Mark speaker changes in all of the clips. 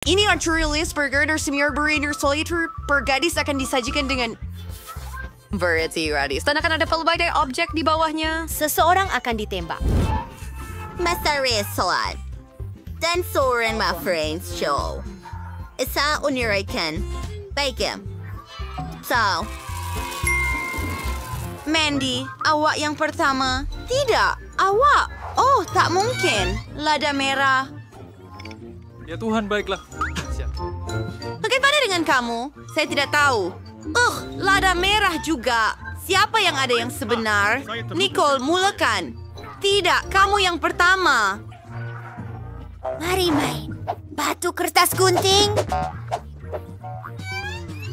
Speaker 1: Ini naturalist burger semur burger solitaire bergadis akan disajikan dengan variety radis. Dan akan ada pelbagai objek di bawahnya.
Speaker 2: Seseorang akan ditembak.
Speaker 3: Masarap salad. Dan seorang my friends show. Isa unirikan. Bacon. So. Mandy, awak yang pertama. Tidak, awak. Oh, tak mungkin. Lada merah.
Speaker 4: Ya Tuhan, baiklah. Siap.
Speaker 3: Bagaimana dengan kamu? Saya tidak tahu. Lada merah juga. Siapa yang ada yang sebenar? Nicole, mulakan. Tidak, kamu yang pertama.
Speaker 2: Mari main. Batu kertas gunting.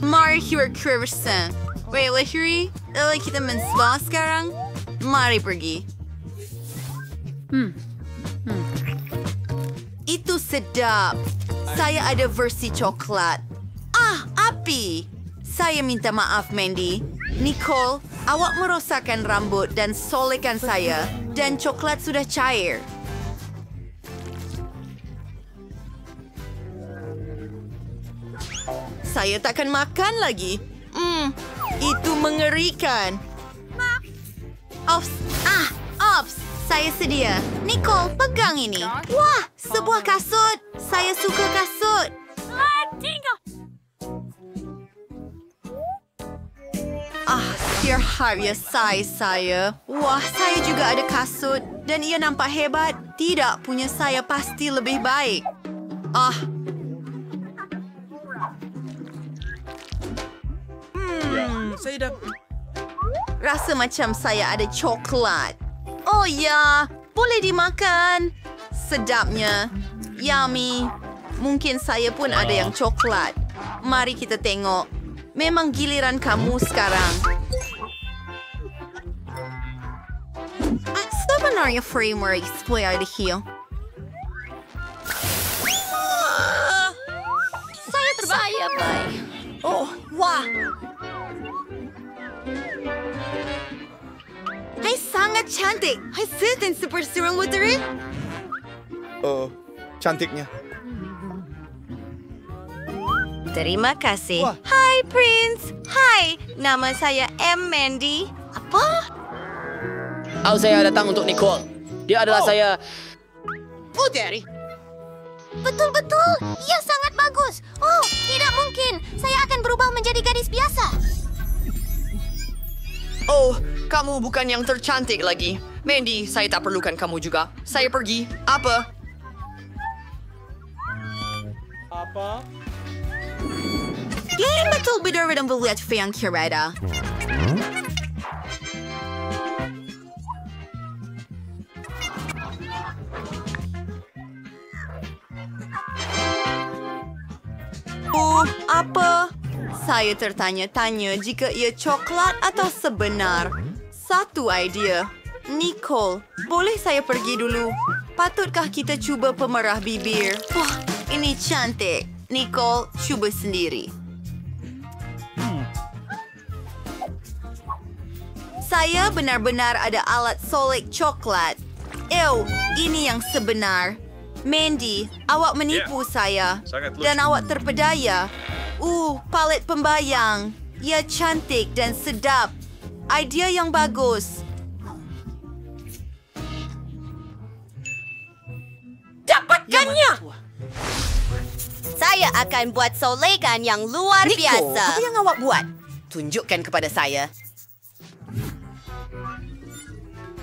Speaker 3: Mari Kirsten. Wait, Lahiri, kita menspa sekarang? Mari pergi. Itu sedap. Saya ada versi coklat. Api. Saya minta maaf, Mandy. Nicole, awak merosakkan rambut dan solekan saya. Dan coklat sudah cair. Saya takkan makan lagi. Itu mengerikan. Ops. Saya sedia. Nicole, pegang ini. Wah, sebuah kasut. Saya suka kasut. Harga size saya. Wah, saya juga ada kasut. Dan ia nampak hebat. Tidak, punya saya pasti lebih baik.
Speaker 4: Saya dah...
Speaker 3: Rasa macam saya ada coklat. Oh ya, boleh dimakan. Sedapnya. Yummy. Mungkin saya pun ada yang coklat. Mari kita tengok. Memang giliran kamu sekarang. Sebenarnya framework display ada here.
Speaker 2: Saya terbayar, baik.
Speaker 3: Wah. Hai, sangat cantik. Hai, dan seperti orang putri.
Speaker 5: Cantiknya.
Speaker 3: Terima kasih.
Speaker 5: Wah.
Speaker 3: Hai, Prince. Hai, nama saya Mandy. Apa?
Speaker 6: Saya datang untuk Nicole. Dia adalah saya...
Speaker 3: Dari.
Speaker 2: Betul-betul. Ia sangat bagus. Oh, tidak mungkin. Saya akan berubah menjadi gadis biasa.
Speaker 1: Kamu bukan yang tercantik lagi. Mandy, saya tak perlukan kamu juga. Saya pergi. Apa?
Speaker 3: Betul benar dan melihat yang kirada. Apa? Saya tertanya-tanya jika ia coklat atau sebenar. Satu idea. Nicole, boleh saya pergi dulu? Patutkah kita cuba pemerah bibir? Wah, ini cantik. Nicole, cuba sendiri. Saya benar-benar ada alat solek coklat. Ini yang sebenar. Mandy, awak menipu saya. Dan awak terpedaya. Palet pembayang. Ia cantik dan sedap. Idea yang bagus.
Speaker 2: Dapatkannya! Saya akan buat solekan yang luar biasa.
Speaker 3: Apa yang awak buat? Tunjukkan kepada saya.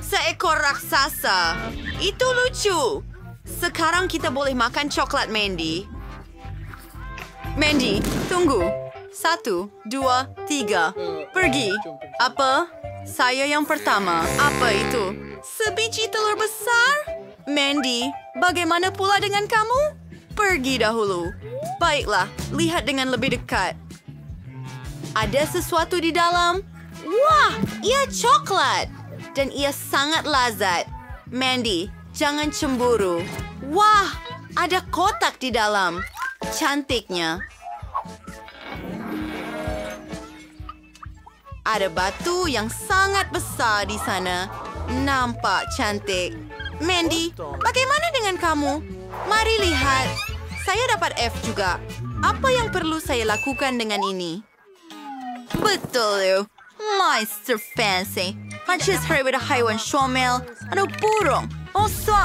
Speaker 3: Seekor raksasa. Itu lucu. Sekarang kita boleh makan coklat, Mandy. Mandy, tunggu. 1, 2, 3. Pergi. Apa? Saya yang pertama. Apa itu? Sebiji telur besar? Mandy, bagaimana pula dengan kamu? Pergi dahulu. Baiklah, lihat dengan lebih dekat. Ada sesuatu di dalam? Wah, ia coklat. Dan ia sangat lazat. Mandy, jangan cemburu. Wah, ada kotak di dalam. Cantiknya. Ada batu yang sangat besar di sana. Nampak cantik. Mandy, bagaimana dengan kamu? Mari lihat. Saya dapat F juga. Apa yang perlu saya lakukan dengan ini? Betul, Mr. Fancy. Hunches daripada haiwan syomel atau burung. Oh, so.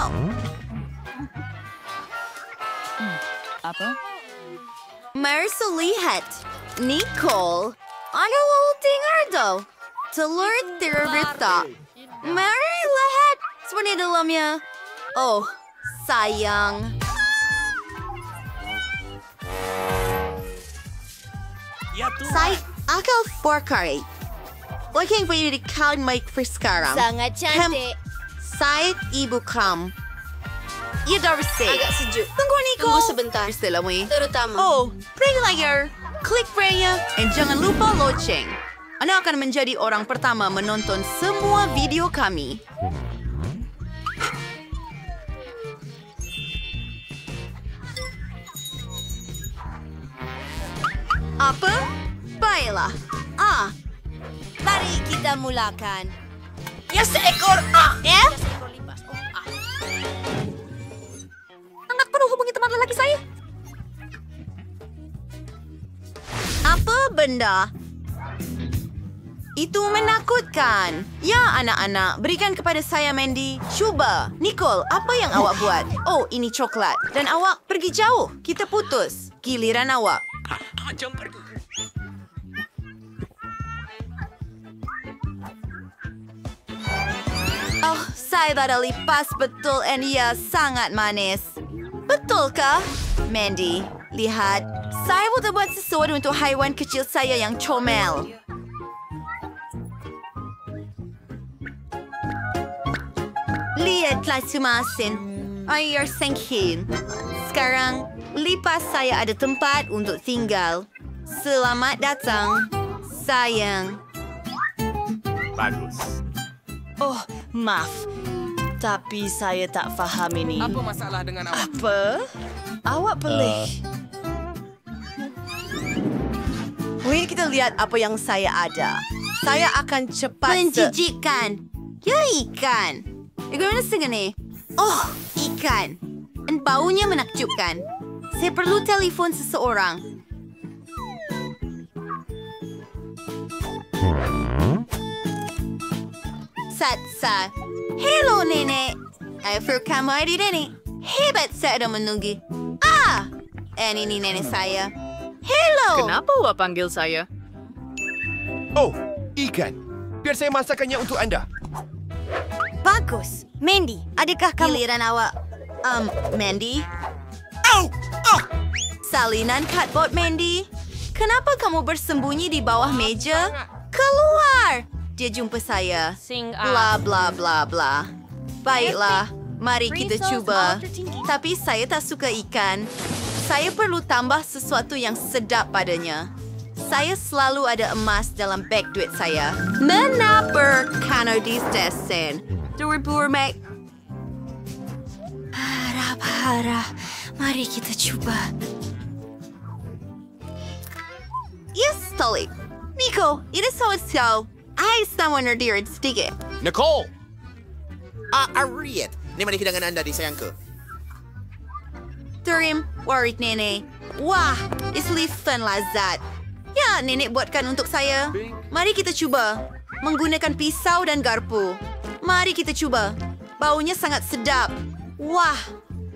Speaker 1: Apa?
Speaker 3: Mari lihat. Nicole, ano ang dengar daw? Telur terberta. Mari lihat. Sebenarnya dalamnya. Oh, sayang. Saya akan forkari. Lagi yang boleh dikawin baik for sekarang.
Speaker 2: Sangat cantik.
Speaker 3: Saya ibu kamu. Ya dah bersih.
Speaker 2: Agak sejuk.
Speaker 3: Tunggu, Nicole.
Speaker 2: Tunggu sebentar.
Speaker 3: Setelah mo
Speaker 2: Terutama.
Speaker 3: Oh, ring layar. Klik ringnya. And jangan lupa loceng. Anda akan menjadi orang pertama menonton semua video kami. Apa? Baiklah.
Speaker 2: Mari kita mulakan.
Speaker 3: Ya seekor.
Speaker 2: Sangat perlu hubungi teman lelaki saya.
Speaker 3: Apa benda? Itu menakutkan. Ya, anak-anak, berikan kepada saya, Mandy. Cuba. Nicole, apa yang awak buat? Oh, ini coklat. Dan awak pergi jauh. Kita putus. Giliran awak.
Speaker 6: Jom pergi.
Speaker 3: Oh, saya dah lipas betul and ia sangat manis. Betulkah? Mandy, lihat. Saya butuh buat sesuatu untuk haiwan kecil saya yang comel. Lihatlah semasin. Air senghin. Sekarang, lipas saya ada tempat untuk tinggal. Selamat datang, sayang.
Speaker 4: Bagus.
Speaker 5: Oh, maaf. Tapi saya tak faham ini.
Speaker 7: Apa masalah dengan awak?
Speaker 5: Apa? Awak pelik.
Speaker 3: Mari kita lihat apa yang saya ada. Saya akan cepat menjijikkan. Ya, ikan. Bagaimana segini? Oh, ikan. Dan baunya menakjubkan. Saya perlu telefon seseorang. Satsa. Hello, Nenek. After kamu ada Nenek. Hebat saya dah menunggu. Ini nenek saya. Hello.
Speaker 1: Kenapa awak panggil saya?
Speaker 7: Oh, ikan. Biar saya masakkannya untuk anda.
Speaker 2: Bagus. Mandy, adakah kamu...
Speaker 3: Giliran awak. Mandy?
Speaker 7: Au! Ah!
Speaker 3: Salinan cardboard, Mandy. Kenapa kamu bersembunyi di bawah meja? Keluar! Dia jumpa saya. Bla bla bla bla. Baiklah, mari kita cuba. Tapi saya tak suka ikan. Saya perlu tambah sesuatu yang sedap padanya. Saya selalu ada emas dalam beg duit saya. Menapa kanodis desen? Duribur mek.
Speaker 2: Parah. Mari kita coba.
Speaker 3: Yes, Tolly. Nico, itu so. Ay, someone ordered sedikit.
Speaker 8: Nicole! Ariet. Ni mana hidangan anda disayang ke?
Speaker 3: Turim, warit nenek. Wah, islifan lazat. Ya, nenek buatkan untuk saya. Mari kita cuba. Menggunakan pisau dan garpu. Mari kita cuba. Baunya sangat sedap. Wah,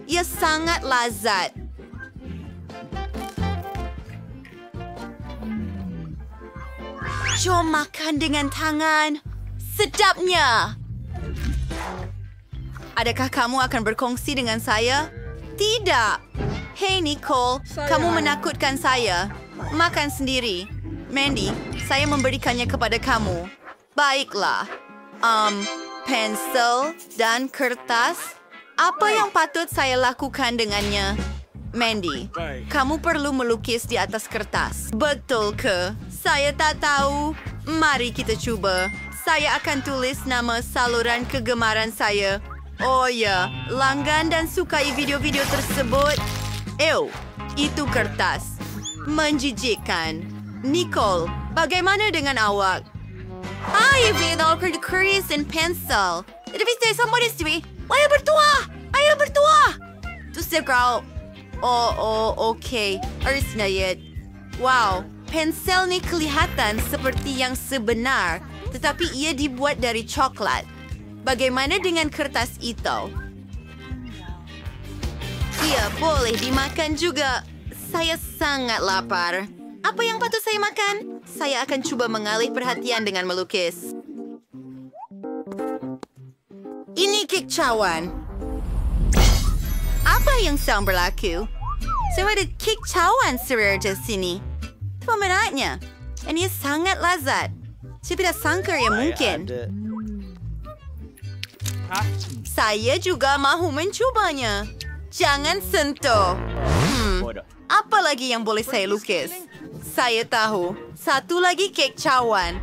Speaker 3: ia sangat lazat. Jom makan dengan tangan. Sedapnya. Adakah kamu akan berkongsi dengan saya? Tidak. Hey Nicole, kamu menakutkan saya. Makan sendiri. Mandy, saya memberikannya kepada kamu. Baiklah. Pensel dan kertas. Apa yang patut saya lakukan dengannya? Mandy, kamu perlu melukis di atas kertas. Betul ke? Saya tak tahu. Mari kita cuba. Saya akan tulis nama saluran kegemaran saya. Oh ya, langgan dan sukai video-video tersebut. Itu kertas. Menjijikkan. Nicole, bagaimana dengan awak? Vinyl keris dan pensel. Tapi saya sama di sini. Ayo bertua! Itu segera. Okey. Arsnayet. Wow, pensel ni kelihatan seperti yang sebenar, tetapi ia dibuat dari coklat. Bagaimana dengan kertas itu? Ia boleh dimakan juga. Saya sangat lapar. Apa yang patut saya makan? Saya akan cuba mengalih perhatian dengan melukis. Ini kek cawan. Apa yang sedang berlaku? Saya ada kek cawan serar di sini. Pemenangnya. Dan ia sangat lazat. Saya tidak sangka ia mungkin. Saya juga mahu mencubanya. Jangan sentuh. Apa lagi yang boleh saya lukis? Saya tahu. Satu lagi kek cawan.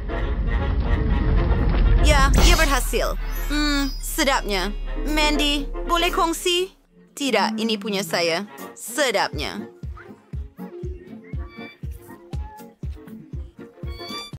Speaker 3: Ya, ia berhasil. Sedapnya. Mandy, boleh kongsi? Tidak, ini punya saya. Sedapnya.